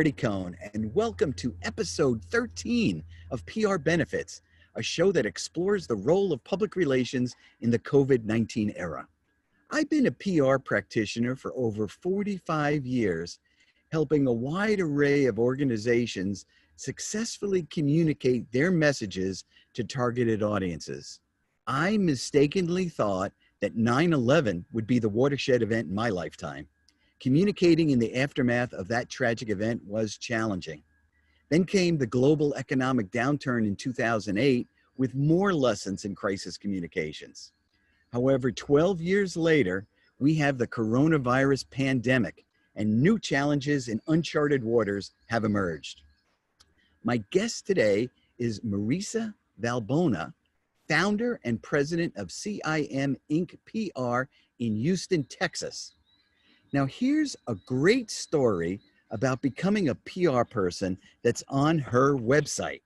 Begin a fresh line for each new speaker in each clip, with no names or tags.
Marty Cohn, and welcome to episode 13 of PR Benefits, a show that explores the role of public relations in the COVID-19 era. I've been a PR practitioner for over 45 years, helping a wide array of organizations successfully communicate their messages to targeted audiences. I mistakenly thought that 9/11 would be the watershed event in my lifetime. Communicating in the aftermath of that tragic event was challenging. Then came the global economic downturn in 2008 with more lessons in crisis communications. However, 12 years later, we have the coronavirus pandemic and new challenges in uncharted waters have emerged. My guest today is Marisa Vallbona, founder and president of CIM Inc. PR in Houston, Texas. Now, here's a great story about becoming a PR person that's on her website.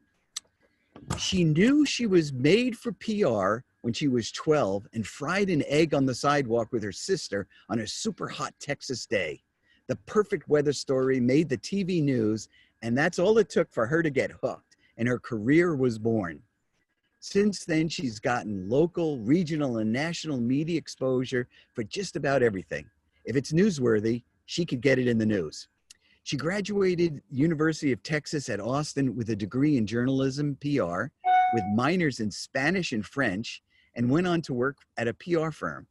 She knew she was made for PR when she was 12 and fried an egg on the sidewalk with her sister on a super hot Texas day. The perfect weather story made the TV news, and that's all it took for her to get hooked, and her career was born. Since then, she's gotten local, regional, and national media exposure for just about everything. If it's newsworthy, she could get it in the news. She graduated University of Texas at Austin with a degree in journalism, PR, with minors in Spanish and French, and went on to work at a PR firm.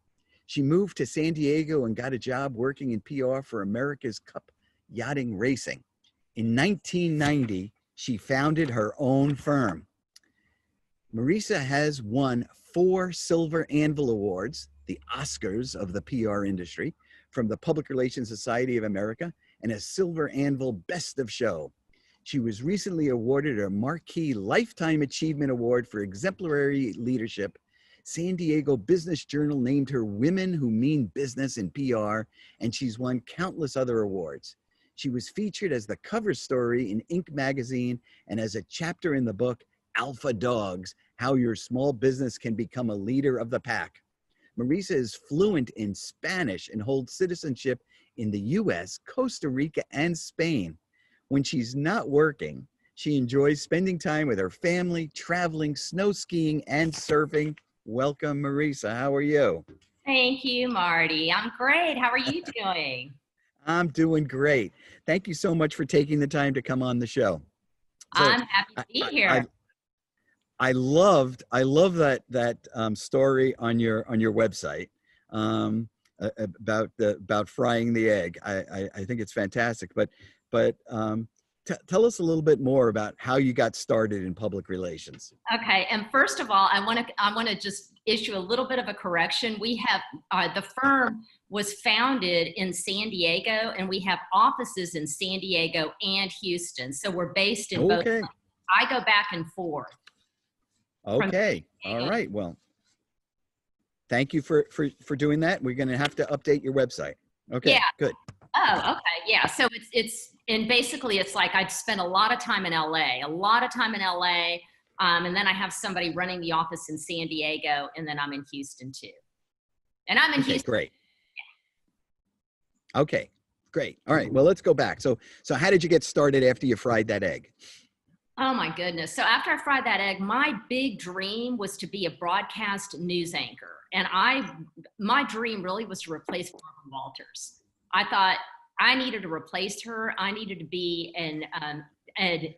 She moved to San Diego and got a job working in PR for America's Cup yachting racing. In 1990, she founded her own firm. Marisa has won 4 Silver Anvil Awards, the Oscars of the PR industry, from the Public Relations Society of America, and a Silver Anvil Best of Show. She was recently awarded a Marquee Lifetime Achievement Award for exemplary leadership. San Diego Business Journal named her Women Who Mean Business in PR, and she's won countless other awards. She was featured as the cover story in Inc. magazine and as a chapter in the book, Alpha Dogs, How Your Small Business Can Become a Leader of the Pack. Marisa is fluent in Spanish and holds citizenship in the US, Costa Rica, and Spain. When she's not working, she enjoys spending time with her family, traveling, snow skiing, and surfing. Welcome, Marisa. How are you?
Thank you, Marty. I'm great. How are you doing?
I'm doing great. Thank you so much for taking the time to come on the show. So,
I'm happy to be here.
I love that story on your website about frying the egg. I think it's fantastic. But tell us a little bit more about how you got started in public relations.
Okay, and first of all, I want to just issue a little bit of a correction. We have the firm was founded in San Diego, and we have offices in San Diego and Houston. So we're based in both. I go back and forth.
Okay. All right. Well, thank you for doing that. We're going to have to update your website. Okay. Yeah. Good.
Oh, okay. Yeah. So and basically it's like I'd spent a lot of time in LA, and then I have somebody running the office in San Diego, and then I'm in Houston too. And I'm in Houston.
Great. Yeah. Okay. Great. All right. Well, let's go back. So how did you get started after you fried that egg?
Oh my goodness. So after I fried that egg, my big dream was to be a broadcast news anchor. And my dream really was to replace Barbara Walters. I thought I needed to replace her. I needed to be an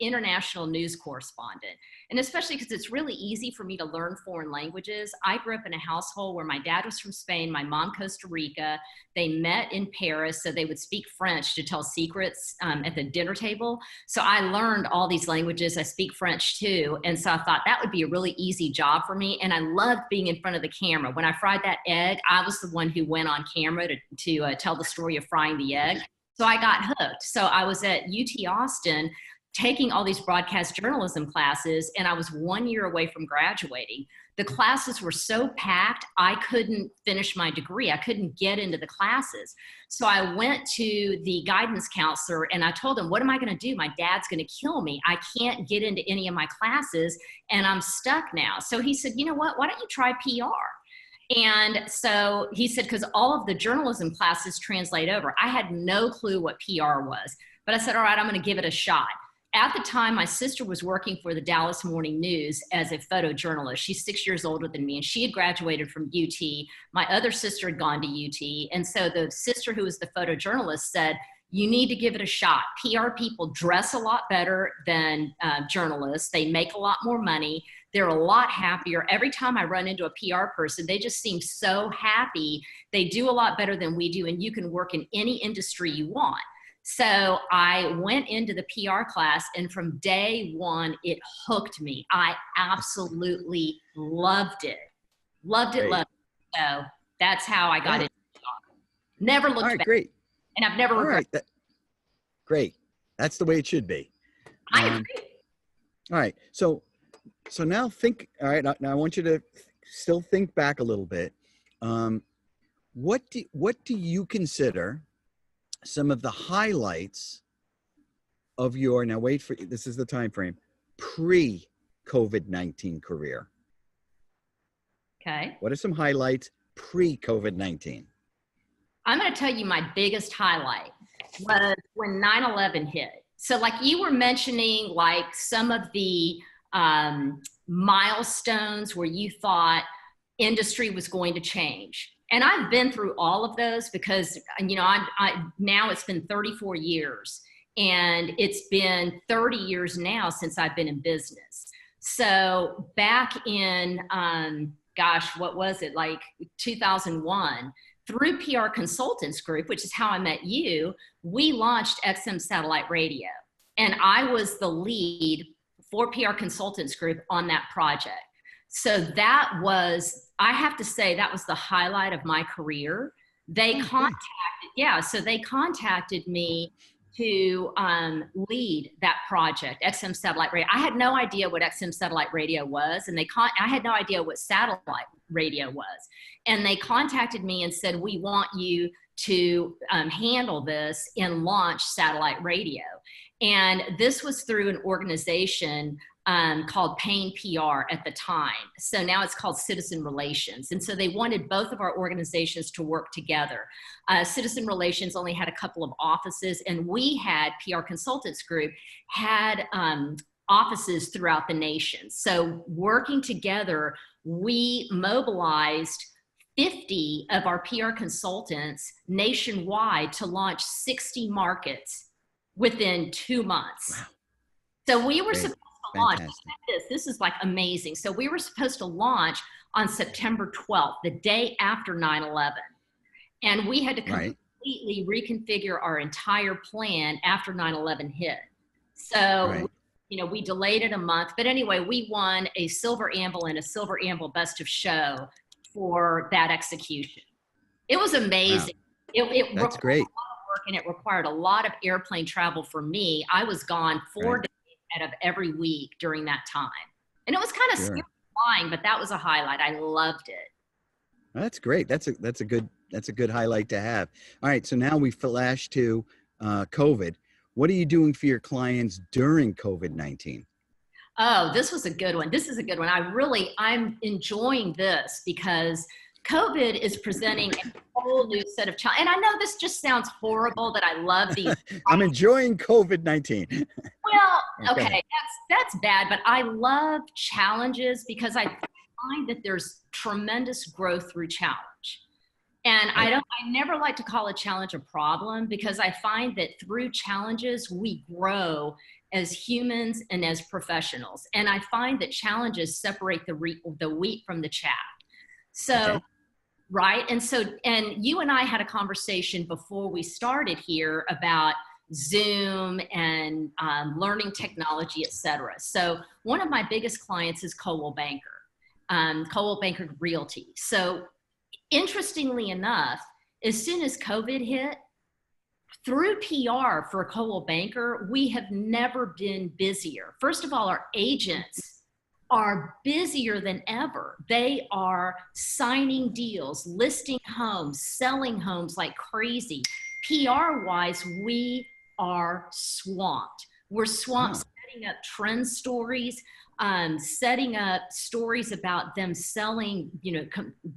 international news correspondent. And especially because it's really easy for me to learn foreign languages. I grew up in a household where my dad was from Spain, my mom Costa Rica. They met in Paris, so they would speak French to tell secrets at the dinner table. So I learned all these languages. I speak French too. And so I thought that would be a really easy job for me. And I loved being in front of the camera. When I fried that egg, I was the one who went on camera to tell the story of frying the egg. So I got hooked. So I was at UT Austin taking all these broadcast journalism classes, and I was 1 year away from graduating. The classes were so packed, I couldn't finish my degree. I couldn't get into the classes. So I went to the guidance counselor and I told him, what am I gonna do? My dad's gonna kill me. I can't get into any of my classes and I'm stuck now. So he said, you know what, why don't you try PR? And so he said, because all of the journalism classes translate over. I had no clue what PR was. but I said, all right, I'm going to give it a shot. At the time, my sister was working for the Dallas Morning News as a photojournalist. She's 6 years older than me, and she had graduated from UT. My other sister had gone to UT. And so the sister who was the photojournalist said, you need to give it a shot. PR people dress a lot better than journalists. They make a lot more money. They're a lot happier. Every time I run into a PR person, they just seem so happy. They do a lot better than we do, and you can work in any industry you want. So I went into the PR class, and from day one, it hooked me. I absolutely loved it. Loved it, loved it. So that's how I got into it. Never looked back.
Great.
And I've never regretted.
Great. That's the way it should be.
I agree.
All right. So now think, all right, now I want you to still think back a little bit. What do you consider some of the highlights of your, now wait for, this is the time frame, pre-COVID-19 career?
Okay.
What are some highlights pre-COVID-19?
I'm going to tell you my biggest highlight was when 9/11 hit. So like you were mentioning, like some of the milestones where you thought industry was going to change. And I've been through all of those because, you know, I now it's been 34 years and it's been 30 years now since I've been in business. So back in, what was it? Like 2001, through PR Consultants Group, which is how I met you, we launched XM Satellite Radio. And I was the lead for PR Consultants Group on that project. So that was, I have to say, that was the highlight of my career. They contacted me to lead that project, XM Satellite Radio. I had no idea what XM Satellite Radio was, and I had no idea what satellite radio was. And they contacted me and said, we want you to handle this and launch satellite radio. And this was through an organization called Payne PR at the time. So now it's called Citizen Relations. And so they wanted both of our organizations to work together. Citizen Relations only had a couple of offices, and we had, PR Consultants Group, had offices throughout the nation. So working together, we mobilized 50 of our PR consultants nationwide to launch 60 markets within 2 months. Wow. So we were supposed to launch, this is like amazing. So we were supposed to launch on September 12th, the day after 9/11. And we had to completely reconfigure our entire plan after 9/11 hit. So, you know, we delayed it a month, but anyway, we won a Silver Amble and a Silver Amble Best of Show for that execution. It was amazing. Wow. It That's great. A lot of work, and it required a lot of airplane travel for me. I was gone 4 days out of every week during that time. And it was kind of scary flying, but that was a highlight. I loved it.
That's great. That's a good highlight to have. All right. So now we flash to COVID. What are you doing for your clients during COVID-19?
Oh, this was a good one. This is a good one. I'm enjoying this because COVID is presenting a whole new set of challenges. And I know this just sounds horrible that I love these.
I'm enjoying COVID-19.
Well, okay, that's bad, but I love challenges because I find that there's tremendous growth through challenge. And I never like to call a challenge a problem because I find that through challenges, we grow as humans and as professionals. And I find that challenges separate the wheat from the chaff. So, and you and I had a conversation before we started here about Zoom and learning technology, et cetera. So one of my biggest clients is Coldwell Banker Realty. So interestingly enough, as soon as COVID hit, through PR for Coldwell Banker, we have never been busier. First of all, our agents are busier than ever. They are signing deals, listing homes, selling homes like crazy. PR-wise, we are swamped. We're swamped setting up trend stories, setting up stories about them selling,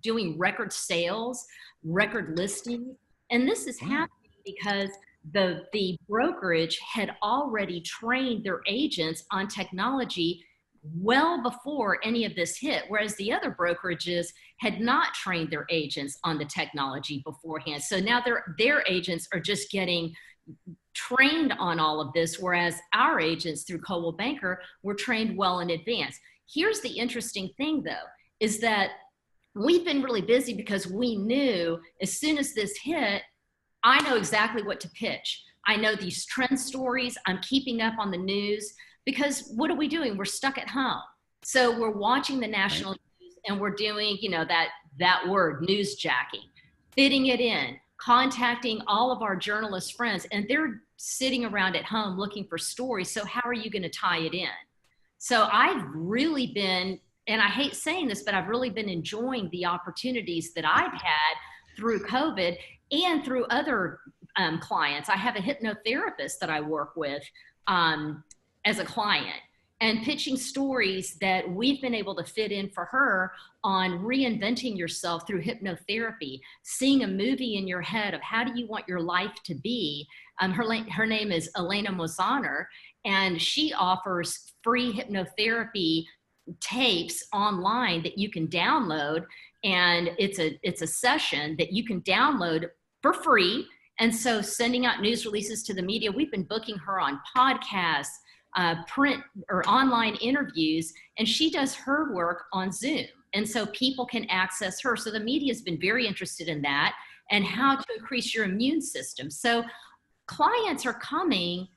doing record sales, record listings. And this is happening because the brokerage had already trained their agents on technology well before any of this hit, whereas the other brokerages had not trained their agents on the technology beforehand. So now their agents are just getting trained on all of this, whereas our agents through Coldwell Banker were trained well in advance. Here's the interesting thing, though, is that we've been really busy because we knew as soon as this hit, I know exactly what to pitch. I know these trend stories. I'm keeping up on the news because what are we doing? We're stuck at home. So we're watching the national news and we're doing, that word, newsjacking, fitting it in, contacting all of our journalist friends, and they're sitting around at home looking for stories. So how are you going to tie it in? So I've really been, and I hate saying this, but I've really been enjoying the opportunities that I've had through COVID and through other clients. I have a hypnotherapist that I work with as a client, and pitching stories that we've been able to fit in for her on reinventing yourself through hypnotherapy, seeing a movie in your head of how do you want your life to be. Her name is Elena Mozaner, and she offers free hypnotherapy tapes online that you can download, and it's a session that you can download for free. And so sending out news releases to the media, we've been booking her on podcasts, print or online interviews, and she does her work on Zoom. And so people can access her. So the media has been very interested in that and how to increase your immune system. So clients are coming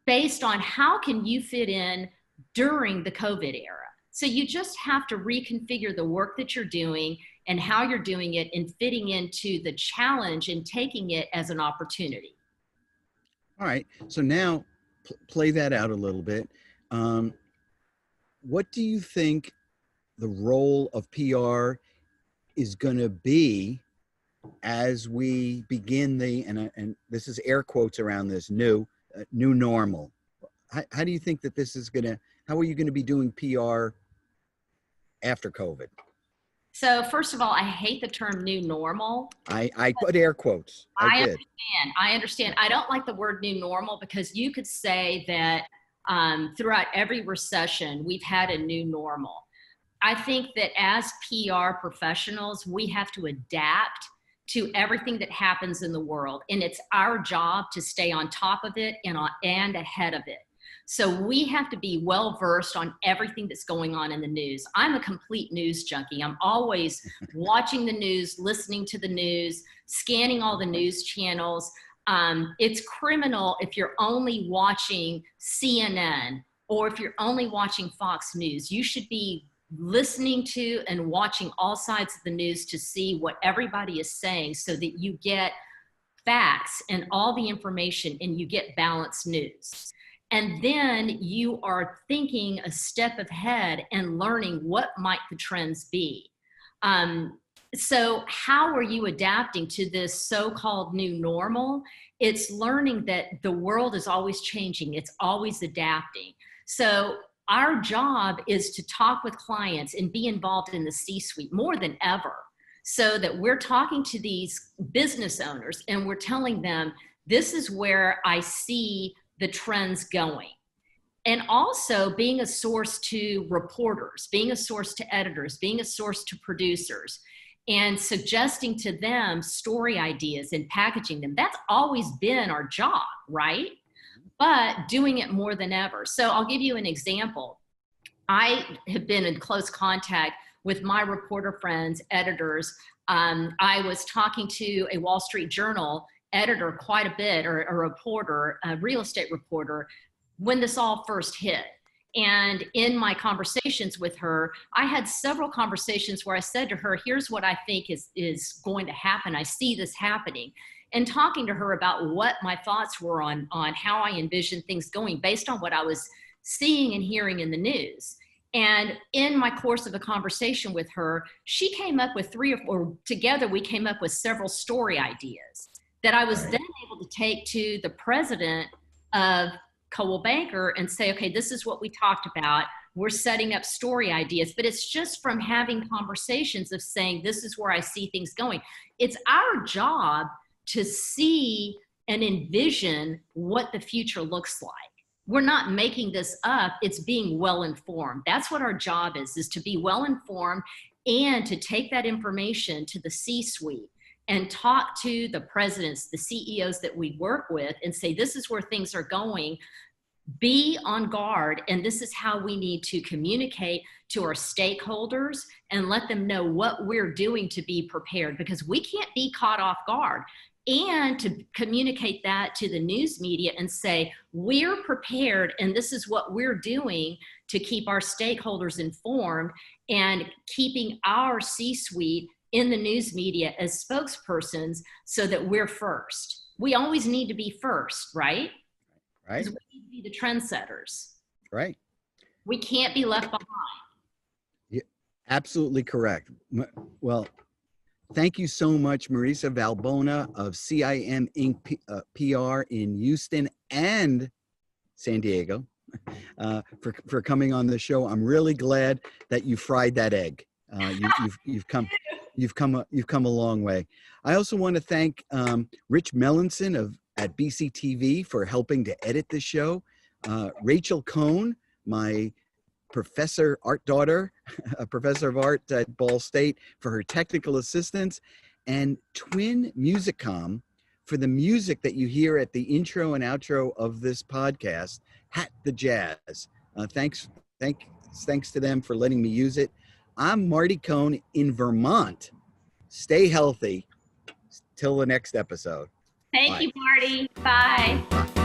based on how can you fit in during the COVID era. So you just have to reconfigure the work that you're doing and how you're doing it and fitting into the challenge and taking it as an opportunity.
All right. So now play that out a little bit. What do you think the role of PR is going to be as we begin and this is air quotes around this new normal? How do you think that this is how are you going to be doing PR after COVID?
So first of all, I hate the term new normal.
I put air quotes.
I understand. I don't like the word new normal because you could say that throughout every recession, we've had a new normal. I think that as PR professionals, we have to adapt to everything that happens in the world. And it's our job to stay on top of it and ahead of it. So we have to be well-versed on everything that's going on in the news. I'm a complete news junkie. I'm always watching the news, listening to the news, scanning all the news channels. It's criminal if you're only watching CNN or if you're only watching Fox News. You should be listening to and watching all sides of the news to see what everybody is saying so that you get facts and all the information and you get balanced news. And then you are thinking a step ahead and learning what might the trends be. So how are you adapting to this so-called new normal? It's learning that the world is always changing. It's always adapting. So our job is to talk with clients and be involved in the C-suite more than ever, so that we're talking to these business owners and we're telling them, this is where I see the trends going. And also being a source to reporters, being a source to editors, being a source to producers, and suggesting to them story ideas and packaging them. That's always been our job, right? But doing it more than ever. So I'll give you an example. I have been in close contact with my reporter friends, editors. I was talking to a Wall Street Journal editor quite a bit, or a reporter, a real estate reporter, when this all first hit. And in my conversations with her, I had several conversations where I said to her, here's what I think is going to happen. I see this happening. And talking to her about what my thoughts were on how I envisioned things going based on what I was seeing and hearing in the news. And in my course of a conversation with her, she came up with together we came up with several story ideas that I was then able to take to the president of Coldwell Banker and say, okay, this is what we talked about. We're setting up story ideas, but it's just from having conversations of saying, this is where I see things going. It's our job to see and envision what the future looks like. We're not making this up. It's being well informed. That's what our job is to be well informed and to take that information to the C-suite and talk to the presidents, the CEOs that we work with and say, this is where things are going. Be on guard, and this is how we need to communicate to our stakeholders and let them know what we're doing to be prepared, because we can't be caught off guard. And to communicate that to the news media and say, we're prepared and this is what we're doing to keep our stakeholders informed, and keeping our C-suite in the news media as spokespersons so that we're first. We always need to be first, right?
Right.
Because we need to be the trendsetters.
Right.
We can't be left behind.
Yeah, absolutely correct. Well, thank you so much, Marisa Vallbona of CIM Inc. PR in Houston and San Diego, for coming on the show. I'm really glad that you fried that egg. You've come a long way. I also want to thank Rich Melanson at BCTV for helping to edit the show. Rachel Cohn, my art daughter, a professor of art at Ball State, for her technical assistance, and Twin Musicom for the music that you hear at the intro and outro of this podcast, Hat the Jazz. Thanks to them for letting me use it. I'm Marty Cohn in Vermont. Stay healthy till the next episode.
Thank you, Marty. Bye.